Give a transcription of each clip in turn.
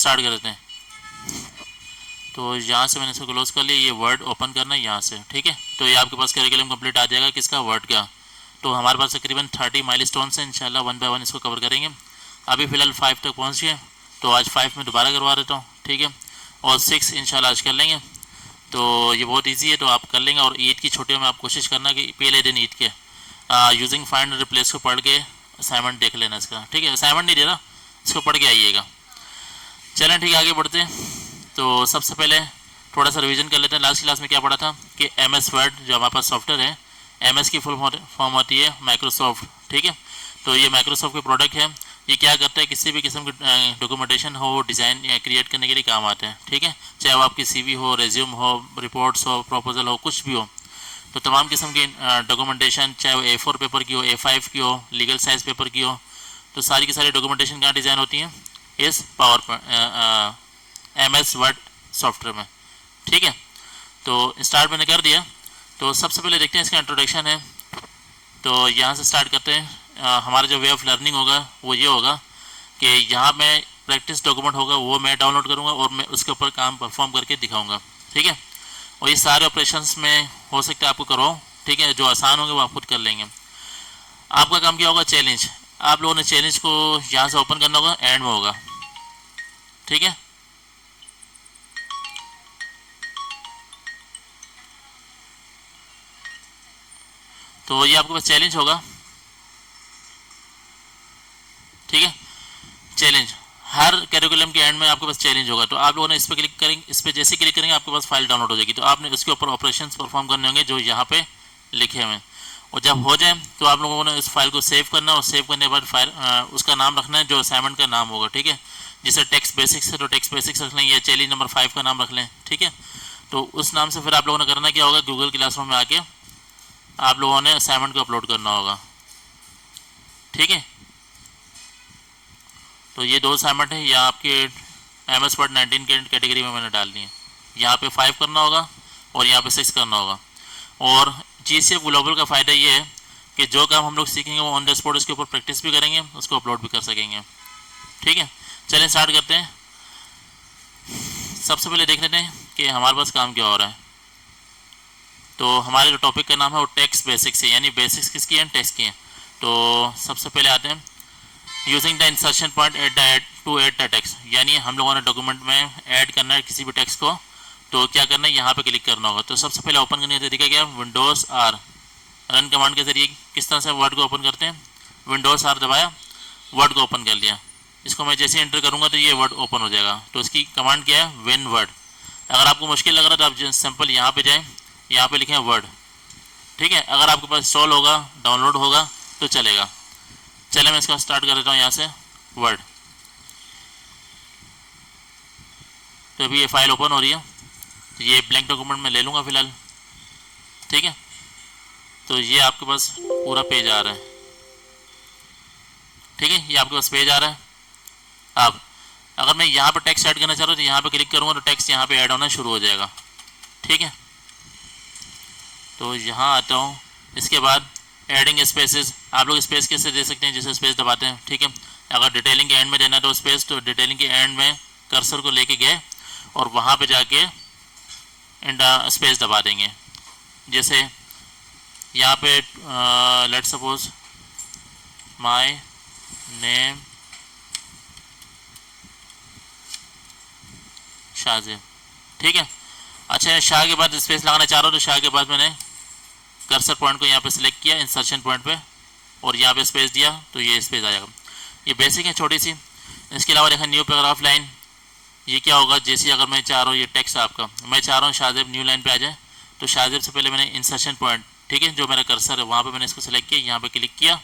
Start कर देते हैं। तो यहाँ से मैंने इसको क्लोज कर लिया, ये वर्ड ओपन करना है यहाँ से, ठीक है। तो ये आपके पास करिकुलम कंप्लीट आ जाएगा किसका, वर्ड का। तो हमारे पास तकरीबन 30 माइलस्टोन्स हैं, इंशाल्लाह 1 बाय 1 इसको कवर करेंगे। अभी फ़िलहाल 5 तक पहुँच गए, तो आज 5 में दोबारा करवा देता हूँ, ठीक है। और 6 इंशाल्लाह आज कर लेंगे। तो ये बहुत ईजी है, तो आप कर लेंगे। और ईद की छुट्टियों में आप कोशिश करना कि पहले दिन ईद के यूजिंग फाइंड रिप्लेस को पढ़ के असाइनमेंट देख लेना इसका, ठीक है। असाइनमेंट नहीं दे रहा, इसको पढ़ के आइएगा। चलें ठीक है, आगे बढ़ते हैं। तो सबसे पहले थोड़ा सा रिवीजन कर लेते हैं। लास्ट क्लास में क्या पढ़ा था कि MS वर्ड जो हमारे पास सॉफ्टवेयर है, MS की फुल फॉर्म होती है माइक्रोसॉफ्ट, ठीक है। तो ये माइक्रोसॉफ्ट के प्रोडक्ट है। ये क्या करता है, किसी भी किस्म की डॉक्यूमेंटेशन हो, डिज़ाइन या क्रिएट करने के लिए काम आते हैं, ठीक है। चाहे वो आपकी CV हो, रेज्यूम हो, रिपोर्ट्स हो, प्रपोजल हो, कुछ भी हो, तो तमाम किस्म की डॉक्यूमेंटेशन, चाहे वो A4 पेपर की हो, A5 की हो, लीगल साइज पेपर की हो, तो सारी की सारी डॉक्यूमेंटेशन कहाँ डिज़ाइन होती हैं, इस MS वर्ड सॉफ्टवेयर में, ठीक है। तो स्टार्ट मैंने कर दिया। तो सबसे पहले देखते हैं इसका इंट्रोडक्शन है। तो यहाँ से स्टार्ट करते हैं। हमारा जो वे ऑफ लर्निंग होगा वो ये होगा कि यहाँ मैं प्रैक्टिस डॉक्यूमेंट होगा वो मैं डाउनलोड करूँगा और मैं उसके ऊपर काम परफॉर्म करके दिखाऊँगा, ठीक है। और ये सारे ऑपरेशंस में हो सकता है आपको करो, ठीक है। जो आसान होंगे वो आप खुद कर लेंगे। आपका काम क्या होगा, चैलेंज। आप लोगों ने चैलेंज को यहाँ से ओपन करना होगा, एंड में होगा, ठीक है। तो ये आपके पास चैलेंज होगा, ठीक है। चैलेंज हर करिकुलम के एंड में आपके पास चैलेंज होगा। तो आप लोगों ने इस पर क्लिक करेंगे, इस पर जैसे क्लिक करेंगे आपके पास फाइल डाउनलोड हो जाएगी। तो आपने उसके ऊपर ऑपरेशंस परफॉर्म करने होंगे जो यहाँ पे लिखे हुए हैं। और जब हो जाए तो आप लोगों ने इस फाइल को सेव करना है, और सेव करने के बाद फाइल उसका नाम रखना है जो असाइनमेंट का नाम होगा, ठीक है। जैसे टेक्स्ट बेसिक्स है तो टेक्स्ट बेसिक्स रख लें, या चैलेंज नंबर 5 का नाम रख लें, ठीक है। तो उस नाम से फिर आप लोगों ने करना क्या होगा, गूगल क्लासरूम में आके आप लोगों ने असाइनमेंट को अपलोड करना होगा, ठीक है। तो ये 2 असाइनमेंट है, या आपके MS वर्ड 19 के कैटेगरी में मैंने डाल दी है। यहाँ पे 5 करना होगा और यहाँ पे 6 करना होगा। और GCF ग्लोबल का फ़ायदा ये है कि जो काम हम लोग सीखेंगे वो ऑन द स्पॉट उसके ऊपर प्रैक्टिस भी करेंगे, उसको अपलोड भी कर सकेंगे, ठीक है। चलिए स्टार्ट करते हैं। सबसे पहले देख लेते हैं कि हमारे पास काम क्या हो रहा है। तो हमारे जो टॉपिक का नाम है वो टेक्स्ट बेसिक्स है, यानी बेसिक्स किसकी हैं, टेक्स्ट की हैं। तो सबसे पहले आते हैं using the insertion point two add the text, यानी हम लोगों ने डॉक्यूमेंट में ऐड करना है किसी भी टेक्स्ट को। तो क्या करना है, यहाँ पे क्लिक करना होगा। तो सबसे पहले ओपन करने का तरीका क्या है, विंडोज़ R रन कमांड के जरिए किस तरह से वर्ड को ओपन करते हैं। विंडोज़ R दबाया, वर्ड को ओपन कर लिया। इसको मैं जैसे एंटर करूँगा तो ये वर्ड ओपन हो जाएगा। तो इसकी कमांड क्या है, विन वर्ड। अगर आपको मुश्किल लग रहा है तो आप सिंपल यहाँ पे जाएँ, यहाँ पे लिखें वर्ड, ठीक है। अगर आपके पास इंस्टॉल होगा, डाउनलोड होगा तो चलेगा। चले मैं इसका स्टार्ट कर देता हूँ यहाँ से वर्ड। तो अभी ये फाइल ओपन हो रही है। तो ये ब्लैंक डॉक्यूमेंट में ले लूँगा फ़िलहाल, ठीक है। तो ये आपके पास पूरा पेज आ रहा है, ठीक है। ये आपके पास पेज आ रहा है। अब अगर मैं यहाँ पर टेक्स्ट ऐड करना चाह रहा हूँ तो यहाँ पे क्लिक करूँगा तो टेक्स्ट यहाँ पे ऐड होना शुरू हो जाएगा, ठीक है। तो यहाँ आता हूँ। इसके बाद एडिंग स्पेसेस, आप लोग स्पेस कैसे दे सकते हैं, जैसे स्पेस दबाते हैं, ठीक है। अगर डिटेलिंग के एंड में देना तो स्पेस, तो डिटेलिंग के एंड में कर्सर को लेके गए और वहाँ पे जाके स्पेस दबा देंगे। जैसे यहाँ पे let suppose my name Shahzeb, ठीक है। अच्छा, शाह के बाद स्पेस लगाना चाह रहा हूँ तो शाह के बाद मैंने कर्सर पॉइंट को यहाँ पे सिलेक्ट किया इंसर्शन पॉइंट पे और यहाँ पे स्पेस दिया तो ये स्पेस आ जाएगा। ये बेसिक है छोटी सी। इसके अलावा देखा न्यू पैराग्राफ लाइन, ये क्या होगा, जैसे अगर मैं चाह रहा हूँ ये टेक्स्ट आपका, मैं चाह रहा हूँ शाहजेब न्यू लाइन पे आ जाए, तो शाहजेब से पहले मैंने इंसर्शन पॉइंट, ठीक है, जो मेरा कर्सर है वहाँ पे मैंने इसको सिलेक्ट किया, यहाँ पे क्लिक किया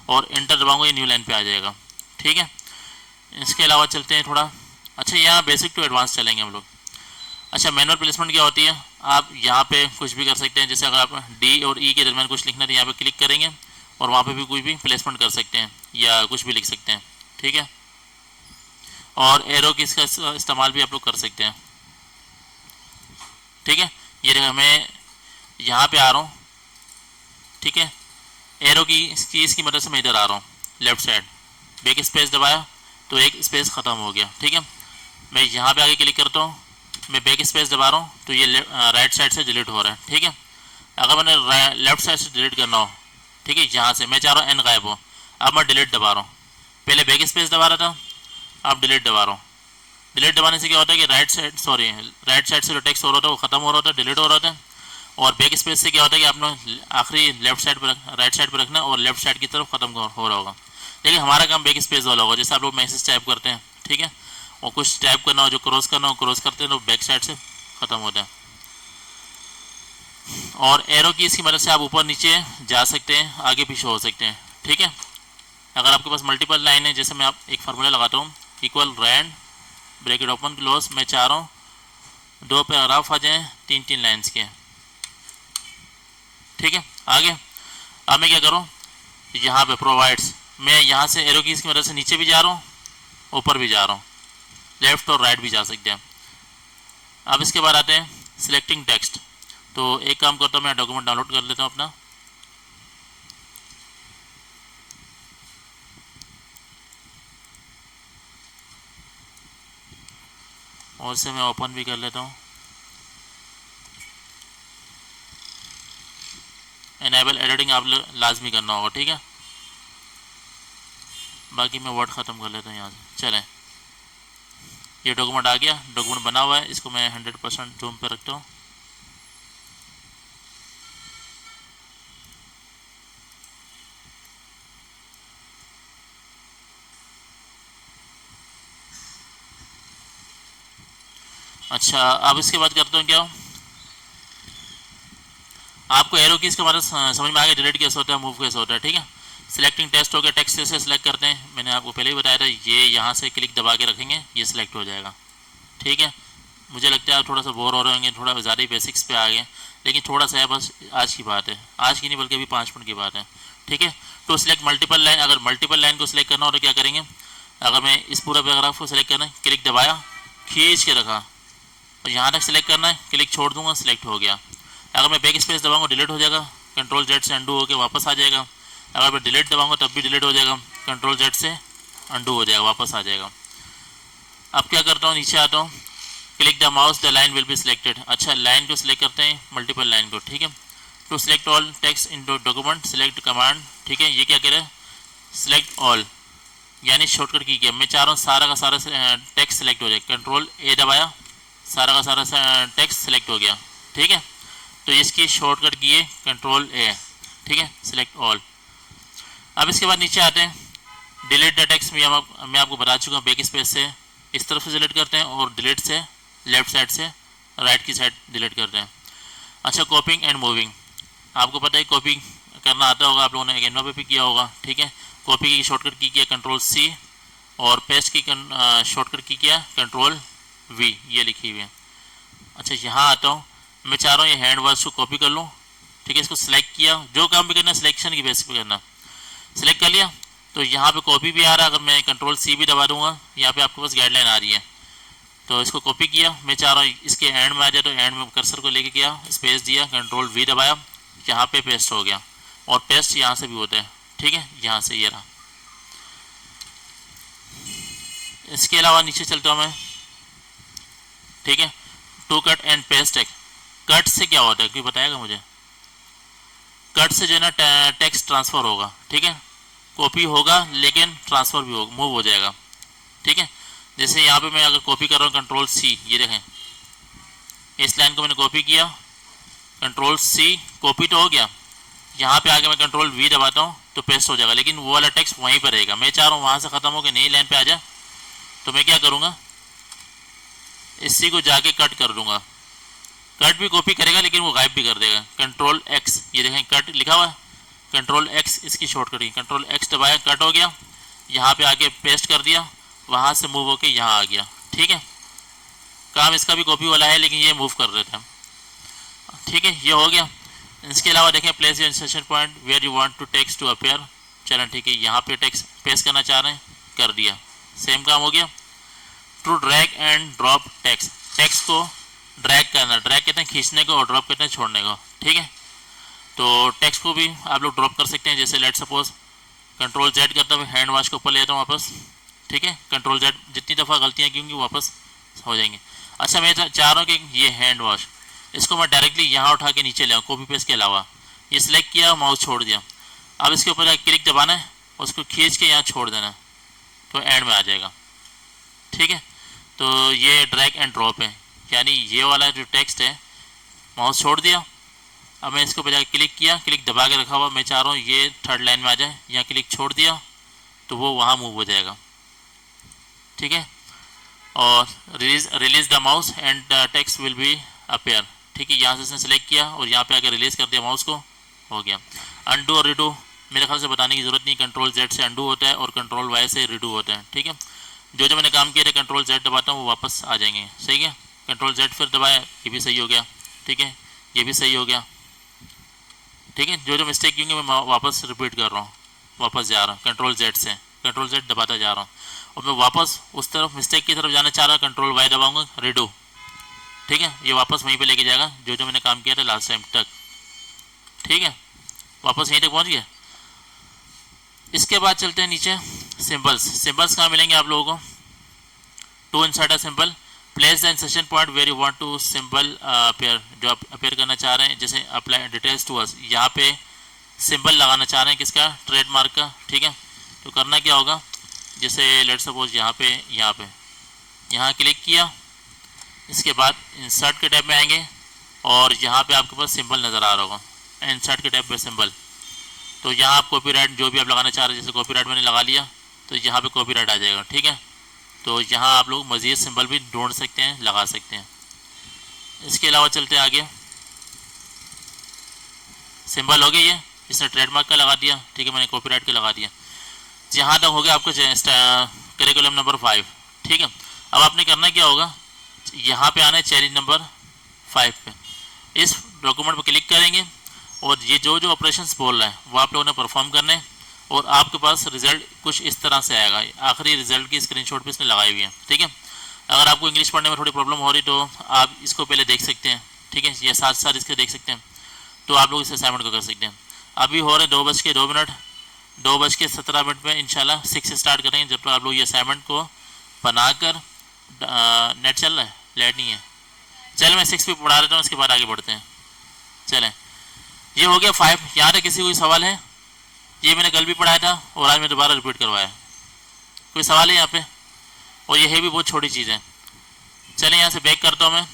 और इंटर दबाऊंगा, ये न्यू लाइन पे आ जाएगा, ठीक है। इसके अलावा चलते हैं थोड़ा। अच्छा, यहाँ बेसिक टू एडवांस चलेंगे हम लोग। अच्छा, मैनुअल प्लेसमेंट क्या होती है, आप यहाँ पे कुछ भी कर सकते हैं। जैसे अगर आप D और E के दरमियान कुछ लिखना है तो यहाँ पे क्लिक करेंगे और वहाँ पे भी कोई भी प्लेसमेंट कर सकते हैं या कुछ भी लिख सकते हैं, ठीक है। और एरो की इसका इस्तेमाल भी आप लोग कर सकते हैं, ठीक है। ये देखा मैं यहाँ पे आ रहा हूँ, ठीक है। एरो की इसकी मदद से मैं इधर आ रहा हूँ लेफ्ट साइड, बैक स्पेस दबाया तो एक स्पेस ख़त्म हो गया, ठीक है। मैं यहाँ पे आगे क्लिक करता हूँ, मैं बैक स्पेस दबा रहा हूँ तो ये राइट साइड से डिलीट हो रहा है। ठीक है, अगर मैंने लेफ्ट साइड से डिलीट करना हो, ठीक है, यहाँ से मैं चाह रहा हूँ एन गायब हो, अब मैं डिलीट दबा रहा हूँ, पहले बैक स्पेस दबा रहा था, अब डिलीट दबा रहा हूँ। डिलीट दबाने से क्या होता है कि राइट साइड से जो टेक्स्ट हो रहा था वो खत्म हो रहा था, डिलीट हो रहा था। और बैक स्पेस से क्या होता है कि आपने आखिरी लेफ्ट साइड पर राइट साइड पर रखना और लेफ्ट साइड की तरफ खत्म हो रहा होगा। लेकिन हमारा काम बैक स्पेस वाला होगा, जैसे आप लोग मैसेज टाइप करते हैं, ठीक है, और कुछ टाइप करना हो, जो क्रॉस करना हो क्रॉस करते हैं तो बैक साइड से खत्म होता है। और एरो की इसकी मदद से आप ऊपर नीचे जा सकते हैं, आगे पीछे हो सकते हैं। ठीक है, अगर आपके पास मल्टीपल लाइन है, जैसे मैं आप एक फार्मूला लगाता हूँ, equal rand bracket open close, मैं चाह रहा हूँ 2 पैराग्राफ आ जाएँ 3-3 लाइन्स के। ठीक है, आगे अब मैं क्या करूँ, यहाँ पे प्रोवाइड्स, मैं यहाँ से एरो की इसकी मदद से नीचे भी जा रहा हूँ, ऊपर भी जा रहा हूँ, लेफ्ट और राइट भी जा सकते हैं। अब इसके बाद आते हैं सिलेक्टिंग टेक्स्ट। तो एक काम करता हूँ, मैं डॉक्यूमेंट डाउनलोड कर लेता हूँ अपना, और इसे मैं ओपन भी कर लेता हूँ। एनेबल एडिटिंग आप लाजमी करना होगा। ठीक है, बाकी मैं वर्ड ख़त्म कर लेता हूँ यहाँ से। चलें, ये डॉक्यूमेंट आ गया, डॉक्यूमेंट बना हुआ है, इसको मैं 100% जूम पे रखता हूँ। अच्छा, अब इसके बाद करता हूँ क्या, आपको एरो की इसके बारे में समझ में आ गया, डिलीट कैसे होता है, मूव कैसे होता है। ठीक है, सिलेक्टिंग टेक्स्ट हो गया, टेक्स्ट से सिलेक्ट करते हैं, मैंने आपको पहले ही बताया था, ये यहाँ से क्लिक दबा के रखेंगे, ये सिलेक्ट हो जाएगा। ठीक है, मुझे लगता है आप थोड़ा सा बोर हो रहे होंगे, थोड़ा ज़्यादा ही बेसिक्स पे आ गए, लेकिन थोड़ा सा है बस, आज की बात है, आज की नहीं बल्कि अभी 5 मिनट की बात है। ठीक है, तो सिलेक्ट मल्टीपल लाइन, अगर मल्टीपल लाइन को सिलेक्ट करना हो तो क्या करेंगे, अगर मैं इस पूरा पैराग्राफ को सिलेक्ट करना है, क्लिक दबाया, खींच के रखा और यहाँ तक सिलेक्ट करना है, क्लिक छोड़ दूंगा, सिलेक्ट हो गया। अगर मैं बैक स्पेस दबाऊंगा डिलीट हो जाएगा, कंट्रोल जेड से अंडू होकर वापस आ जाएगा। अगर मैं डिलीट दबाऊंगा तब भी डिलीट हो जाएगा, कंट्रोल जेड से अंडू हो जाएगा, वापस आ जाएगा। अब क्या करता हूँ, नीचे आता हूँ, click the mouse the line will be selected. अच्छा, लाइन को सिलेक्ट करते हैं, मल्टीपल लाइन को। ठीक है, to select all text in document select command. ठीक है, ये क्या करे, सिलेक्ट ऑल, यानी शॉर्टकट की किया, मैं चाह रहा हूँ सारा का सारा टेक्स्ट सिलेक्ट हो जाए, कंट्रोल ए दबाया, सारा का सारा टेक्स्ट सिलेक्ट हो गया। ठीक है, तो इसकी शॉर्टकट की है कंट्रोल ए। ठीक है, सिलेक्ट ऑल। अब इसके बाद नीचे आते हैं, डिलीट द टेक्स्ट, मैं आपको बता चुका हूँ, बैक स्पेस से इस तरफ से डिलीट करते हैं और डिलीट से लेफ्ट साइड से राइट की साइड डिलीट करते हैं। अच्छा, कॉपिंग एंड मूविंग, आपको पता है कॉपी करना आता होगा, आप लोगों ने कैनवा पे भी किया होगा। ठीक है, कॉपी की शॉर्टकट की किया कंट्रोल सी, और पेस्ट की शॉर्टकट की किया कंट्रोल वी, ये लिखी हुई है। अच्छा, यहाँ आता हूँ, मैं चाह रहा हूँ ये हैंड वर्ड्स को कॉपी कर लूँ। ठीक है, इसको सिलेक्ट किया, जो काम भी करना है सिलेक्शन की बेसिस पे करना, सिलेक्ट कर लिया, तो यहाँ पे कॉपी भी आ रहा है। अगर मैं कंट्रोल सी भी दबा दूंगा, यहाँ पे आपके पास गाइडलाइन आ रही है, तो इसको कॉपी किया, मैं चाह रहा हूँ इसके एंड में आ जाए, तो एंड में कर्सर को लेके किया, स्पेस दिया, कंट्रोल वी दबाया, यहाँ पे पेस्ट हो गया, और पेस्ट यहाँ से भी होता है। ठीक है, यहाँ से ये रहा। इसके अलावा नीचे चलता हूँ मैं। ठीक है, to cut and paste text, cut से क्या होता है, कोई बताएगा मुझे? कट से जो है ना टेक्स्ट ट्रांसफ़र होगा। ठीक है, कॉपी होगा लेकिन ट्रांसफ़र भी होगा, मूव हो जाएगा। ठीक है, जैसे यहाँ पे मैं अगर कॉपी कर रहा हूँ कंट्रोल सी, ये देखें, इस लाइन को मैंने कॉपी किया, कंट्रोल सी, कॉपी तो हो गया, यहाँ पे आके मैं कंट्रोल वी दबाता हूँ तो पेस्ट हो जाएगा, लेकिन वो वाला टेक्स्ट वहीं पर रहेगा। मैं चाह रहा हूँ वहाँ से ख़त्म होकर नई लाइन पे आ जाए, तो मैं क्या करूँगा, इसी को जाके कट कर दूँगा। कट भी कॉपी करेगा लेकिन वो गायब भी कर देगा, कंट्रोल एक्स, ये देखें कट लिखा हुआ है, कंट्रोल एक्स इसकी शॉर्टकट है, कंट्रोल एक्स दबाया, कट हो गया, यहाँ पे आके पेस्ट कर दिया, वहाँ से मूव होके यहाँ आ गया। ठीक है, काम इसका भी कॉपी वाला है लेकिन ये मूव कर देता है। ठीक है, ये हो गया। इसके अलावा देखें, place your insertion point where you want to text to appear. चलें ठीक है, यहाँ पे टेक्स्ट पेस्ट करना चाह रहे हैं, कर दिया, सेम काम हो गया। To drag and drop text, text को ड्रैग करना, ड्रैग कहते हैं खींचने को और ड्रॉप कहते हैं छोड़ने को। ठीक है, तो टेक्स्ट को भी आप लोग ड्रॉप कर सकते हैं, जैसे लेट सपोज कंट्रोल जेड करता हूँ, हैंड वॉश को ऊपर लेता हूँ वापस। ठीक है, कंट्रोल जेड, जितनी दफ़ा गलतियाँ की होंगी वापस हो जाएंगे। अच्छा मैं चाह रहा हूँ कि ये हैंड वॉश, इसको मैं डायरेक्टली यहाँ उठा के नीचे ले आऊँ कॉपी पेस्ट के अलावा। ये सिलेक्ट किया, माउस छोड़ दिया, अब इसके ऊपर क्लिक दबाना है, उसको खींच के यहाँ छोड़ देना है, तो एंड में आ जाएगा। ठीक है, तो ये ड्रैग एंड ड्रॉप है, यानी ये वाला जो टेक्स्ट है माउस छोड़ दिया, अब मैं इसको बजाय क्लिक किया, क्लिक दबा के रखा हुआ, मैं चाह रहा हूँ ये थर्ड लाइन में आ जाए, यहाँ क्लिक छोड़ दिया तो वो वहाँ मूव हो जाएगा। ठीक है, और release the mouse and text will be appear. ठीक है, यहाँ से इसने सेलेक्ट किया और यहाँ पे आकर रिलीज कर दिया माउस को, हो गया। अनडू और रिडू मेरे ख्याल से बताने की जरूरत नहीं, कंट्रोल जेड से अनडू होता है और कंट्रोल वाई से रिडू होता है। ठीक है, जो मैंने काम किया था कंट्रोल जेड दबाता हूँ वो वापस आ जाएंगे। सही है, कंट्रोल जेड फिर दबाया, ये भी सही हो गया। ठीक है, ये भी सही हो गया। ठीक है, जो मिस्टेक की मैं वापस रिपीट कर रहा हूँ, वापस जा रहा हूँ कंट्रोल जेड से, कंट्रोल जेड दबाता जा रहा हूँ, और मैं वापस उस तरफ मिस्टेक की तरफ जाना चाह रहा हूँ, कंट्रोल वाई दबाऊंगा, रिडू। ठीक है, ये वापस वहीं पे लेके जाएगा जो मैंने काम किया था लास्ट टाइम तक। ठीक है, वापस यहीं तक पहुँच गया। इसके बाद चलते हैं नीचे, सिंबल्स। सिंबल्स कहाँ मिलेंगे आप लोगों को? To insert a symbol, place the insertion point where you want to symbol appear, जो आप अपेयर करना चाह रहे हैं, जैसे अप्लाई डिटेल्स टू अस, यहाँ पे सिंबल लगाना चाह रहे हैं किसका? ट्रेडमार्क का। ठीक है, तो करना क्या होगा, जैसे लेट सपोज यहाँ पे यहाँ क्लिक किया, इसके बाद इंसर्ट के टैब में आएंगे और यहाँ पे आपके पास सिंबल नज़र आ रहा होगा, इंसर्ट के टैब पे सिंबल, तो यहाँ आप कॉपीराइट जो भी आप लगाना चाह रहे हैं, जैसे कॉपीराइट मैंने लगा लिया तो यहाँ पे कॉपीराइट आ जाएगा। ठीक है, तो यहाँ आप लोग मज़ीद सिंबल भी ढूंढ सकते हैं, लगा सकते हैं। इसके अलावा चलते हैं आगे, सिंबल हो गया, ये इसने ट्रेडमार्क का लगा दिया। ठीक है, मैंने कॉपीराइट का लगा दिया। जहाँ तक हो गया आपको करिकुलम नंबर 5। ठीक है, अब आपने करना क्या होगा, यहाँ पे आना है चैलेंज नंबर 5 पे, इस डॉक्यूमेंट पर क्लिक करेंगे और ये जो ऑपरेशंस बोल रहा है वो आप लोगों ने परफॉर्म करने, और आपके पास रिजल्ट कुछ इस तरह से आएगा। आखिरी रिजल्ट की स्क्रीनशॉट भी इसने लगाई हुई है। ठीक है, अगर आपको इंग्लिश पढ़ने में थोड़ी प्रॉब्लम हो रही तो आप इसको पहले देख सकते हैं। ठीक है, ये साथ साथ इसके देख सकते हैं, तो आप लोग इस असाइनमेंट को कर सकते हैं। अभी हो रहे 2:02, 2:17 में इंशाल्लाह 6 से स्टार्ट करेंगे, जब तक आप लोग ये असाइनमेंट को बनाकर, नेट चल रहा है, लाइट नहीं है, चल मैं 6 पे पढ़ा देता हूँ, उसके बाद आगे बढ़ते हैं। चलें, ये हो गया 5। यहाँ तक किसी कोई सवाल है? ये मैंने कल भी पढ़ाया था और आज मैं दोबारा रिपीट करवाया। कोई सवाल है यहाँ पे? और ये है भी बहुत छोटी चीज़ है। चलें, यहाँ से बैक करता हूँ,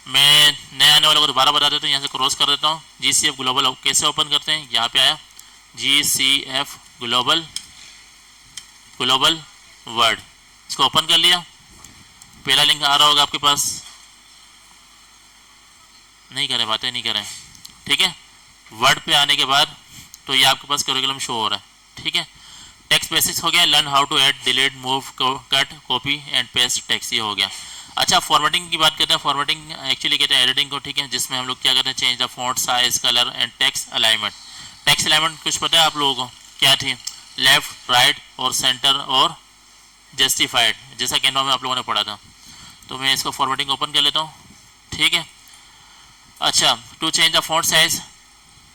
मैं नए आने वाले को दोबारा बता देता हूँ। यहाँ से क्रॉस कर देता हूँ। GCF ग्लोबल कैसे ओपन करते हैं, यहाँ पे आया GCF ग्लोबल वर्ड, इसको ओपन कर लिया। पहला लिंक आ रहा होगा आपके पास, नहीं करें, बातें नहीं करें। ठीक है, वर्ड पे आने के बाद तो ये आपके पास करिकुलम शो हो रहा है। ठीक है, टेक्स्ट बेसिक्स हो गया, learn how to add, delete, move, cut, copy and paste text, ये हो गया। अच्छा, फॉर्मेटिंग की बात करते हैं। फॉर्मेटिंग एक्चुअली कहते हैं एडिटिंग को। ठीक है, जिसमें हम लोग क्या करते हैं, change the font size, colour and text alignment. Text alignment कुछ पता है आप लोगों को क्या थी? लेफ्ट, राइट और सेंटर और जस्टिफाइड, जैसा कैनवा में आप लोगों ने पढ़ा था। तो मैं इसको फॉर्मेटिंग ओपन कर लेता हूँ। ठीक है, अच्छा, to change the font size,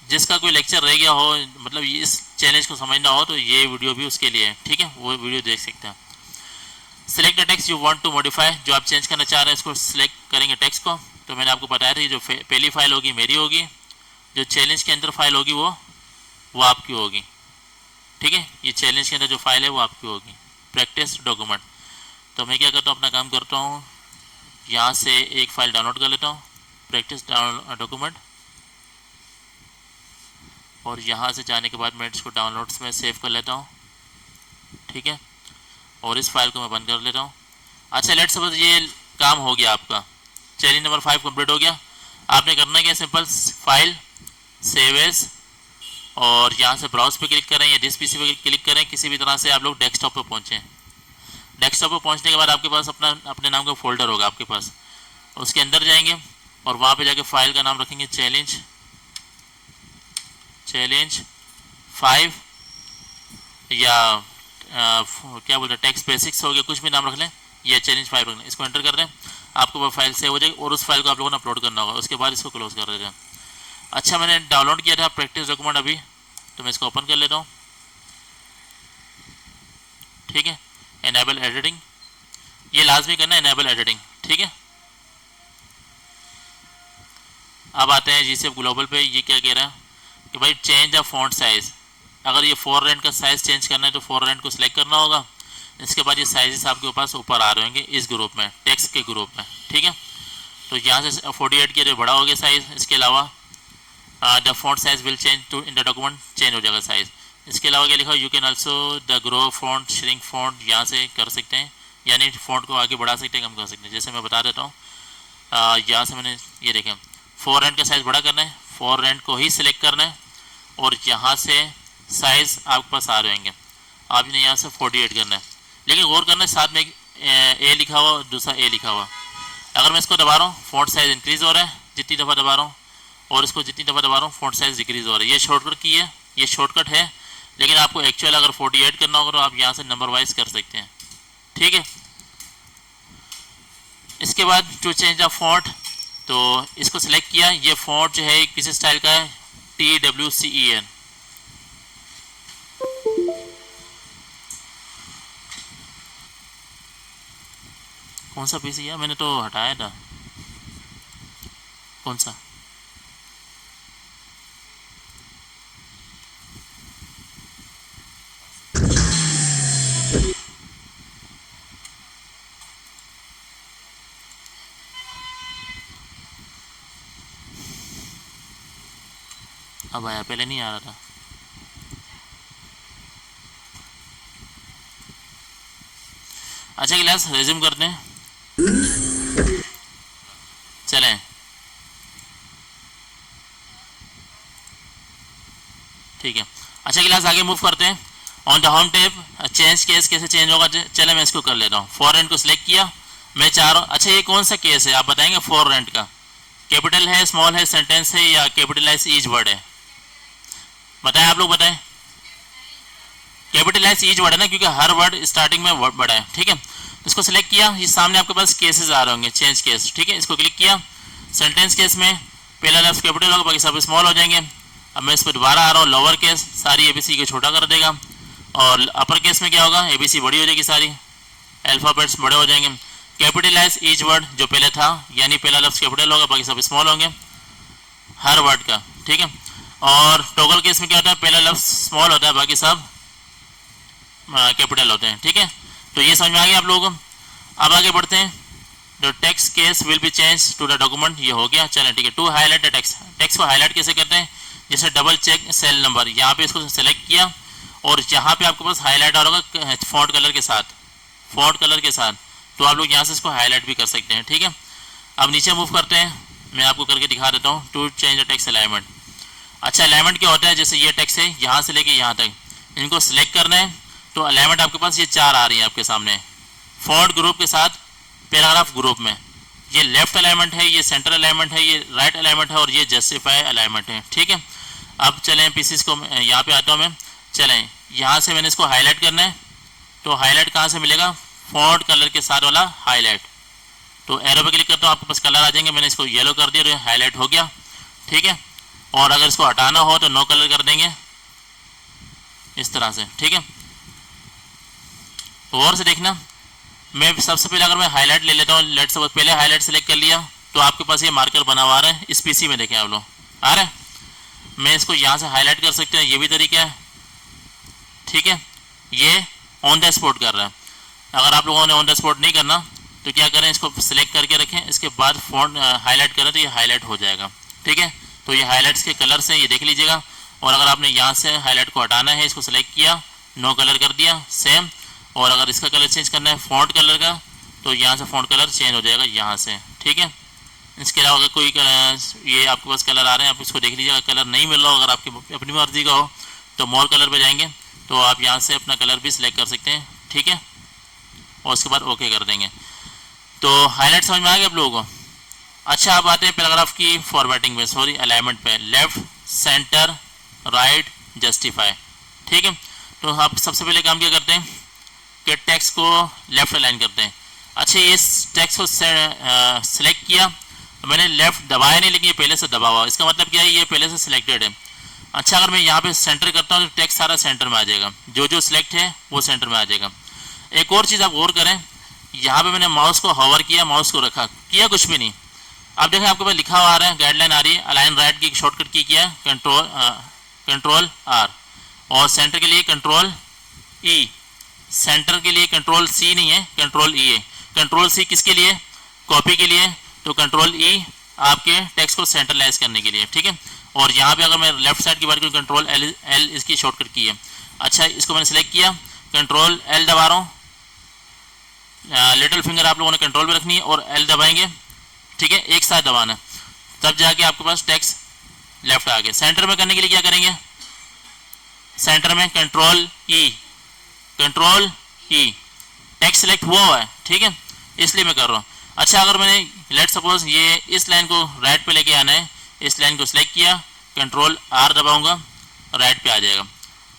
जिसका कोई लेक्चर रह गया हो, मतलब इस चैलेंज को समझना हो, तो ये वीडियो भी उसके लिए है। ठीक है, वो वीडियो देख सकते हैं। Select the text you want to modify, जो आप चेंज करना चाह रहे हैं इसको सिलेक्ट करेंगे टेक्स्ट को। तो मैंने आपको बताया था, जो पहली फाइल होगी मेरी होगी, जो चैलेंज के अंदर फाइल होगी वो आपकी होगी। ठीक है, ये चैलेंज के अंदर जो फाइल है वो आपकी होगी, प्रैक्टिस डॉक्यूमेंट। तो मैं क्या करता हूँ, अपना काम करता हूँ, यहाँ से एक फ़ाइल डाउनलोड कर लेता हूँ, प्रैक्टिस डॉक्यूमेंट, और यहाँ से जाने के बाद मैं इसको डाउनलोड्स में सेव कर लेता हूँ। ठीक है, और इस फाइल को मैं बंद कर लेता हूँ। अच्छा, लेट्स सपोज ये काम हो गया आपका, चैलेंज नंबर 5 कंप्लीट हो गया। आपने करना क्या, सिंपल फाइल, सेव एज, और यहाँ से ब्राउज पे क्लिक करें या दिस पीसी पे क्लिक करें, किसी भी तरह से आप लोग डेस्कटॉप पे पहुँचें। डेस्कटॉप पे पहुँचने के बाद आपके पास अपने नाम का फोल्डर होगा आपके पास, उसके अंदर जाएंगे और वहाँ पे जाके फाइल का नाम रखेंगे चैलेंज 5, या क्या बोलते हैं, टेक्स्ट बेसिक्स हो गया, कुछ भी नाम रख लें, या चैलेंज 5 रख लें। इसको एंटर कर दें, आपको वो फाइल सेव हो जाएगी और उस फाइल को आप लोगों ने अपलोड करना होगा। उसके बाद इसको क्लोज कर देते हैं। अच्छा, मैंने डाउनलोड किया था प्रैक्टिस डॉक्यूमेंट अभी, तो मैं इसको ओपन कर लेता हूँ। ठीक है, एनेबल एडिटिंग, ये लाजमी करना है इनेबल एडिटिंग, ठीक है। अब आते हैं जीसीएफ ग्लोबल पे। ये क्या कह रहा है कि भाई चेंज द फॉन्ट साइज। अगर ये फॉरेन का साइज चेंज करना है तो फॉरेन को सिलेक्ट करना होगा। इसके बाद ये साइजेस आपके पास ऊपर आ रहे होंगे इस ग्रुप में, टेक्स्ट के ग्रुप में, ठीक है। तो यहाँ से 48 किया तो बड़ा हो गया साइज। इसके अलावा the font size will change to in the document, change हो जाएगा साइज। इसके अलावा क्या लिखा, you can also the grow font, shrink font, यहाँ से कर सकते हैं, यानी फॉन्ट को आगे बढ़ा सकते हैं, कम कर सकते हैं। जैसे मैं बता देता हूँ, यहाँ से मैंने ये देखें, फॉरेन का साइज़ बड़ा करना है, फॉरेन को ही सिलेक्ट करना है और यहाँ से साइज़ आपके पास आ रहे होंगे, आपने यहाँ से 48 करना है। लेकिन गौर करना है साथ में ए लिखा हुआ और दूसरा ए लिखा हुआ। अगर मैं इसको दबा रहा हूँ फॉन्ट साइज़ इंक्रीज़ हो रहा है जितनी दफ़ा दबा रहा हूँ, और इसको जितनी दफ़ा दबा रहा हूँ फॉन्ट साइज़ डिक्रीज़ हो रहा है। ये शॉर्टकट की है, ये शॉर्टकट है, लेकिन आपको एक्चुअल अगर 48 करना होगा तो आप यहाँ से नंबर वाइज कर सकते हैं, ठीक है। इसके बाद टू चेंज द फॉन्ट, तो इसको सिलेक्ट किया। ये फॉन्ट जो है किस स्टाइल का है, TWCEN। कौन सा पीसी है, मैंने तो हटाया था, कौन सा? अब आया, पहले नहीं आ रहा था। अच्छा क्लास रिज्यूम करते हैं, चलें। ठीक है, अच्छा क्लास आगे मूव करते हैं। On the home tab change case कैसे चेंज होगा, चले मैं इसको कर लेता हूँ। फॉर रेंट को सिलेक्ट किया, मैं चाह रहा हूँ, अच्छा ये कौन सा केस है आप बताएंगे? फॉर रेंट का कैपिटल है, स्मॉल है, सेंटेंस है, या कैपिटलाइज ईच वर्ड है? बताएं, आप लोग बताएं। कैपिटलाइज ईच वर्ड है ना, क्योंकि हर वर्ड स्टार्टिंग में वर्ड बड़ा है, ठीक है। तो इसको सिलेक्ट किया, ये सामने आपके पास केसेस आ रहे होंगे, चेंज केस, ठीक है। इसको क्लिक किया, सेंटेंस केस में पहला लफ्ज कैपिटल होगा, बाकी सब स्मॉल हो जाएंगे। अब मैं इस पर दोबारा आ रहा हूँ, लोअर केस सारी ABC को छोटा कर देगा, और अपर केस में क्या होगा, ABC बड़ी हो जाएगी, सारी अल्फ़ाबेट्स बड़े हो जाएंगे। कैपिटलाइज ईच वर्ड जो पहले था, यानी पहला लफ्ज कैपिटल होगा, बाकी सब स्मॉल होंगे हर वर्ड का, ठीक है। और टॉगल केस में क्या होता है, पहला लफ्ज स्मॉल होता है, बाकी सब कैपिटल होते हैं, ठीक है। तो ये समझ में आ गया आप लोगों को। अब आगे बढ़ते हैं। The text case will be change to the document, ये हो गया, चलें ठीक है। To highlight the text, text को हाईलाइट कैसे करते हैं, जैसे डबल चेक सेल नंबर, यहाँ पे इसको सेलेक्ट किया और यहाँ पे आपके पास हाईलाइट आ होगा फॉन्ट कलर के साथ, फॉन्ट कलर के साथ, तो आप लोग यहाँ से इसको हाईलाइट भी कर सकते हैं, ठीक है। अब नीचे मूव करते हैं, मैं आपको करके दिखा देता हूँ। To change the text alignment, अच्छा अलाइनमेंट क्या होता है, जैसे ये टेक्स्ट है यहाँ से लेके यहाँ तक, इनको सिलेक्ट करना है, तो अलाइनमेंट आपके पास ये चार आ रही है आपके सामने, फॉन्ट ग्रुप के साथ पैराग्राफ ग्रुप में। ये लेफ्ट अलाइनमेंट है, ये सेंटर अलाइनमेंट है, ये राइट अलाइनमेंट है, और ये जस्टिफाई अलाइनमेंट है, ठीक है। अब चलें पीसीस को, यहाँ पे आता हूँ मैं, चलें यहाँ से मैंने इसको हाईलाइट करना है, तो हाईलाइट कहाँ से मिलेगा, फॉन्ट कलर के साथ वाला हाईलाइट। तो एरो पे क्लिक करता हूँ, आपके पास कलर आ जाएंगे, मैंने इसको येलो कर दिया, हाईलाइट हो गया, ठीक है। और अगर इसको हटाना हो तो नो कलर कर देंगे इस तरह से, ठीक है। गौर से देखना, मैं सबसे पहले अगर मैं हाईलाइट ले लेता हूँ, लेट्स सपोज पहले हाईलाइट सेलेक्ट कर लिया, तो आपके पास ये मार्कर बना हुआ आ रहा है, इस पीसी में देखें आप लोग आ रहा है। मैं इसको यहाँ से हाईलाइट कर सकते हैं, ये भी तरीका है, ठीक है। ये ऑन द स्पॉट कर रहा है। अगर आप लोगों ने ऑन द स्पॉट नहीं करना तो क्या करें, इसको सिलेक्ट करके रखें, इसके बाद फॉन्ट हाईलाइट करें तो ये हाईलाइट हो जाएगा, ठीक है। तो ये हाईलाइट्स के कलर से ये देख लीजिएगा। और अगर आपने यहाँ से हाईलाइट को हटाना है, इसको सिलेक्ट किया, नो कलर कर दिया, सेम। और अगर इसका कलर चेंज करना है फॉन्ट कलर का, तो यहाँ से फॉन्ट कलर चेंज हो जाएगा यहाँ से, ठीक है। इसके अलावा अगर कोई ये आपके पास कलर आ रहे हैं, आप इसको देख लीजिएगा। कलर नहीं मिल रहा हो, अगर आपकी अपनी मर्जी का हो, तो मोर कलर पे जाएंगे, तो आप यहाँ से अपना कलर भी सिलेक्ट कर सकते हैं, ठीक है। और उसके बाद ओके कर देंगे। तो हाईलाइट समझ में आ गया आप लोगों को। अच्छा, अब आते हैं पैराग्राफ की फॉर्मेटिंग पे, सॉरी अलाइनमेंट पे, लेफ्ट, सेंटर, राइट, जस्टिफाई, ठीक है। तो आप सबसे पहले काम क्या करते हैं कि टेक्स्ट को लेफ्ट अलाइन करते हैं। अच्छा, ये टेक्स्ट को सेलेक्ट किया, मैंने लेफ्ट दबाया नहीं, लेकिन ये पहले से दबा हुआ, इसका मतलब क्या है, ये पहले से सिलेक्टेड है। अच्छा, अगर मैं यहाँ पे सेंटर करता हूँ तो टेक्स्ट सारा सेंटर में आ जाएगा, जो जो सिलेक्ट है वो सेंटर में आ जाएगा। एक और चीज़ आप गौर करें यहाँ पे मैंने माउस को होवर किया, माउस को रखा, किया कुछ भी नहीं। अब देखें आपके पास लिखा हुआ आ रहा है, गाइडलाइन आ रही है, अलाइन राइट की शॉर्टकट की किया कंट्रोल आर, और सेंटर के लिए कंट्रोल ई, सेंटर के लिए कंट्रोल सी नहीं है, कंट्रोल ई है। कंट्रोल सी किसके लिए? कॉपी के लिए, तो कंट्रोल ई आपके टेक्स्ट को सेंटरलाइज करने के लिए, ठीक है। और यहाँ पे अगर मैं लेफ्ट साइड की बात करूँ, कंट्रोल एल इसकी शॉर्टकट की है। अच्छा, इसको मैंने सेलेक्ट किया, कंट्रोल एल दबा रहा हूँ, लिटिल फिंगर आप लोगों ने कंट्रोल पे रखनी है और एल दबाएंगे, ठीक है, एक साथ दबाना, तब जाके आपके पास टेक्स्ट लेफ्ट आ गया। सेंटर में करने के लिए क्या करेंगे? सेंटर में कंट्रोल ई टेक्स्ट सेलेक्ट हुआ है, ठीक है, इसलिए मैं कर रहा हूँ। अच्छा, अगर मैंने लेट सपोज ये इस लाइन को राइट पे लेके आना है, इस लाइन को सिलेक्ट किया, कंट्रोल आर दबाऊंगा, राइट पे आ जाएगा,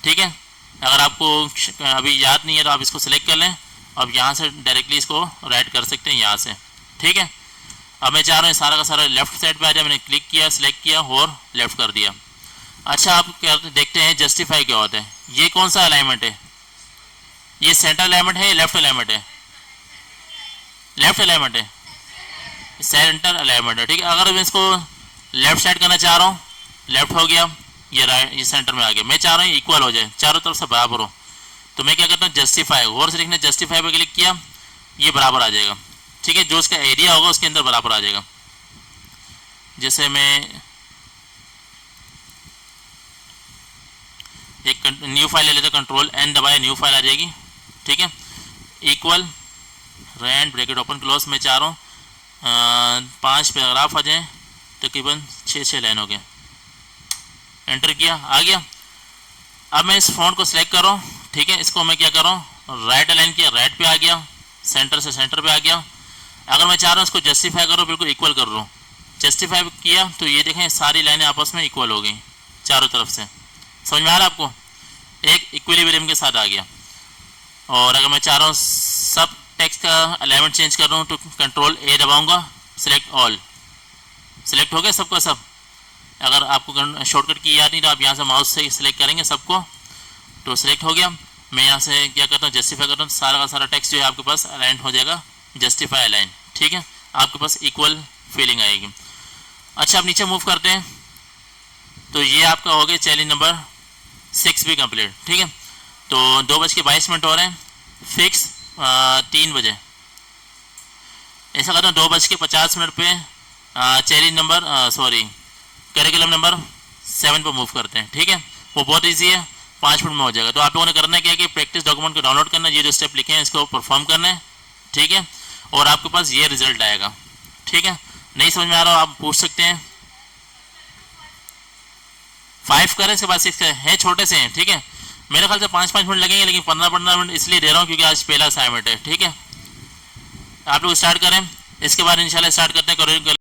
ठीक है। अगर आपको अभी याद नहीं है तो आप इसको सिलेक्ट कर लें, अब यहाँ से डायरेक्टली इसको राइट कर सकते हैं यहाँ से, ठीक है। अब मैं चाह रहा हूँ सारा का सारा लेफ्ट साइड पे आ जाए, मैंने क्लिक किया, सिलेक्ट किया और लेफ्ट कर दिया। अच्छा, आप क्या देखते हैं जस्टिफाई क्या होता है। ये कौन सा अलाइनमेंट है? ये सेंटर अलाइनमेंट है या लेफ्ट अलाइनमेंट है? लेफ्ट अलाइनमेंट है, सेंटर अलाइनमेंट है, ठीक है। अगर मैं इसको लेफ्ट साइड करना चाह रहा हूँ, लेफ्ट हो गया, ये राइट, ये सेंटर में आ गया। मैं चाह रहा हूँ इक्वल हो जाए, चारों तरफ से बराबर हो, तो मैं क्या करता हूँ जस्टिफाई, और से लिखना, जस्टिफाई पे क्लिक किया, ये बराबर आ जाएगा, ठीक है। जो उसका एरिया होगा उसके अंदर बराबर आ जाएगा। जैसे मैं एक न्यू फाइल ले लेता हूँ, कंट्रोल एन दबाए, न्यू फाइल आ जाएगी, ठीक है। Equal rand bracket open close, मैं चाह रहा हूँ 5 पैराग्राफ आ जाए, तकरीबन 6 लाइन हो गए, एंटर किया, आ गया। अब मैं इस फॉन्ट को सिलेक्ट कर रहा हूँ, ठीक है। इसको मैं क्या कर रहा हूँ, राइट अलाइन किया, राइट पे आ गया, सेंटर से सेंटर पे आ गया। अगर मैं चाह रहा हूँ इसको जस्टिफाई करो, बिल्कुल इक्वल कर रहा हूँ, जस्टिफाई किया तो ये देखें सारी लाइनें आपस में इक्वल हो गई चारों तरफ से। समझ में आ रहा है आपको? एक इक्विलिब्रियम के साथ आ गया। और अगर मैं चाह रहा हूँ सब टेक्स्ट का अलाइनमेंट चेंज कर रहा हूँ, तो कंट्रोल ए दबाऊंगा, सिलेक्ट ऑल, सिलेक्ट हो गया सबका सब। अगर आपको शॉर्टकट की याद नहीं तो आप यहाँ से माउस से सिलेक्ट करेंगे सबको, तो सिलेक्ट हो गया। मैं यहाँ से क्या करता हूँ, जस्टिफाई करता हूँ, सारा का सारा टेक्स्ट जो है आपके पास अलाइन हो जाएगा, जस्टिफाई अलाइन, ठीक है। आपके पास इक्वल फीलिंग आएगी। अच्छा, अब नीचे मूव करते हैं, तो ये आपका हो गया चैलेंज नंबर 6 भी कंप्लीट, ठीक है। तो 2:22 हो रहे हैं, फिक्स 3 बजे, ऐसा करता हूँ 2:50 पे चैलेंज नंबर करिकुलम नंबर 7 पर मूव करते हैं, ठीक है। वो बहुत ईजी है, 5 मिनट में हो जाएगा। तो आप लोगों ने करना क्या है कि प्रैक्टिस डॉक्यूमेंट को डाउनलोड करना है, ये जो स्टेप लिखे हैं इसको परफॉर्म करना है, ठीक है, और आपके पास ये रिजल्ट आएगा, ठीक है। नहीं समझ में आ रहा हो आप पूछ सकते हैं। 5 करें, इसके बाद 6 करें, है छोटे से हैं, ठीक है। मेरे ख्याल से 5-5 मिनट लगेंगे, लेकिन 15-15 मिनट इसलिए दे रहा हूँ क्योंकि आज पहला असाइनमेंट है, ठीक है। आप लोग स्टार्ट करें, इसके बाद इंशाल्लाह स्टार्ट करते हैं